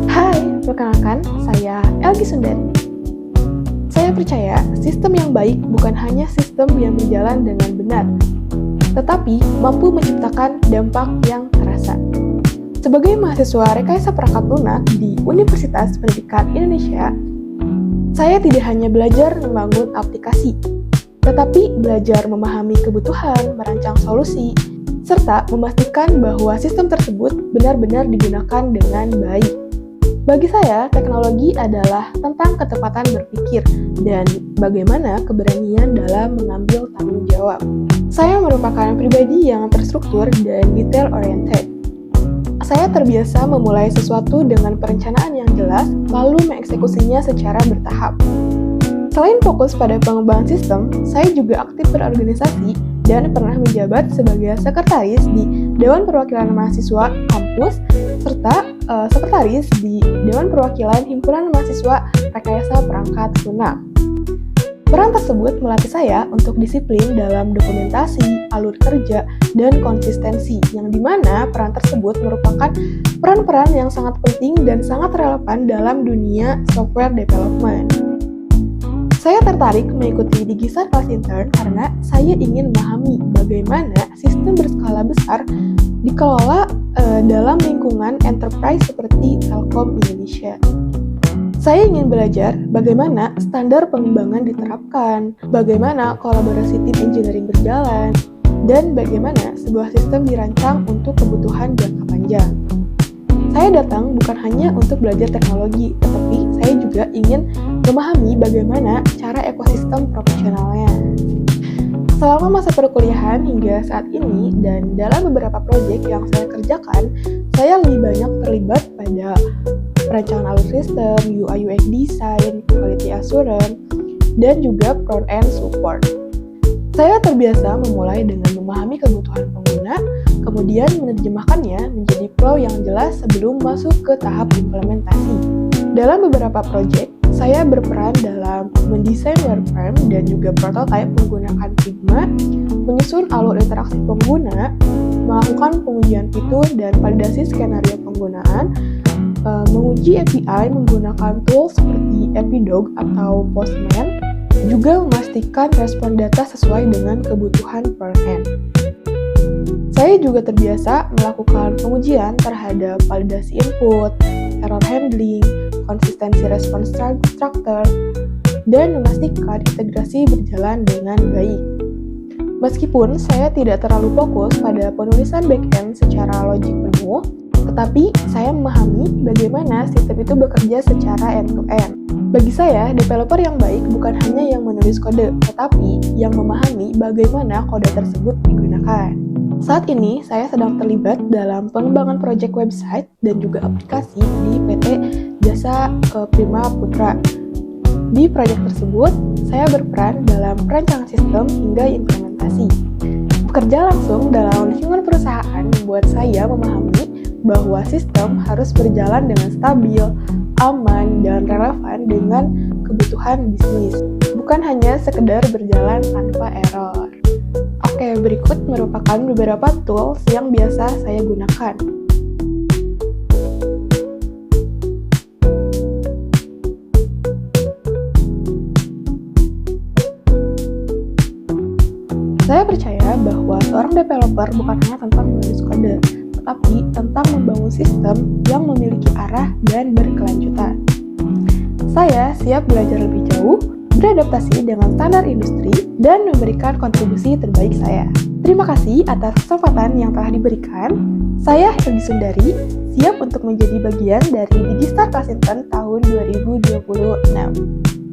Hai, perkenalkan, saya Elgi Sundari. Saya percaya sistem yang baik bukan hanya sistem yang berjalan dengan benar, tetapi mampu menciptakan dampak yang terasa. Sebagai mahasiswa rekayasa perangkat lunak di Universitas Pendidikan Indonesia, saya tidak hanya belajar membangun aplikasi, tetapi belajar memahami kebutuhan, merancang solusi, serta memastikan bahwa sistem tersebut benar-benar digunakan dengan baik. Bagi saya, teknologi adalah tentang ketepatan berpikir dan bagaimana keberanian dalam mengambil tanggung jawab. Saya merupakan pribadi yang terstruktur dan detail-oriented. Saya terbiasa memulai sesuatu dengan perencanaan yang jelas, lalu mengeksekusinya secara bertahap. Selain fokus pada pengembangan sistem, saya juga aktif berorganisasi dan pernah menjabat sebagai sekretaris di Dewan Perwakilan Mahasiswa Kampus, serta sekretaris di Dewan Perwakilan Himpunan Mahasiswa Rekayasa Perangkat Lunak. Peran tersebut melatih saya untuk disiplin dalam dokumentasi, alur kerja, dan konsistensi, yang dimana peran tersebut merupakan peran-peran yang sangat penting dan sangat relevan dalam dunia software development. Saya tertarik mengikuti Digistar Kelas Intern karena saya ingin memahami bagaimana sistem berskala besar dikelola dalam lingkungan enterprise seperti Telkom Indonesia. Saya ingin belajar bagaimana standar pengembangan diterapkan, bagaimana kolaborasi tim engineering berjalan, dan bagaimana sebuah sistem dirancang untuk kebutuhan jangka panjang. Saya datang bukan hanya untuk belajar teknologi, tetapi saya juga ingin memahami bagaimana cara ekosistem profesionalnya. Selama masa perkuliahan hingga saat ini, dan dalam beberapa proyek yang saya kerjakan, saya lebih banyak terlibat pada perancangan alur sistem, UI/UX design, quality assurance, dan juga front-end support. Saya terbiasa memulai dengan memahami kebutuhan pengguna, kemudian menerjemahkannya menjadi flow yang jelas sebelum masuk ke tahap implementasi. Dalam beberapa proyek, saya berperan dalam mendesain wireframe dan juga prototype menggunakan Figma, menyusun alur interaksi pengguna, melakukan pengujian fitur dan validasi skenario penggunaan, menguji API menggunakan tools seperti Epidog atau Postman, juga memastikan respon data sesuai dengan kebutuhan front-end. Saya juga terbiasa melakukan pengujian terhadap validasi input, error handling, konsistensi respon structure, dan memastikan integrasi berjalan dengan baik. Meskipun saya tidak terlalu fokus pada penulisan backend secara logik penuh, tetapi saya memahami bagaimana sistem itu bekerja secara end-to-end. Bagi saya, developer yang baik bukan hanya yang menulis kode, tetapi yang memahami bagaimana kode tersebut digunakan. Saat ini, saya sedang terlibat dalam pengembangan proyek website dan juga aplikasi di PT Jasa Prima Putra. Di proyek tersebut, saya berperan dalam perancangan sistem hingga implementasi. Bekerja langsung dalam lingkungan perusahaan membuat saya memahami bahwa sistem harus berjalan dengan stabil, aman, dan relevan dengan kebutuhan bisnis, bukan hanya sekedar berjalan tanpa error. Oke, berikut merupakan beberapa tools yang biasa saya gunakan. Saya percaya bahwa seorang developer bukan hanya tentang menulis kode, tetapi tentang membangun sistem yang memiliki arah dan berkelanjutan. Saya siap belajar lebih jauh, beradaptasi dengan standar industri, dan memberikan kontribusi terbaik saya. Terima kasih atas kesempatan yang telah diberikan. Saya Elgi Sundari, siap untuk menjadi bagian dari Digistar Kelas Intern tahun 2026.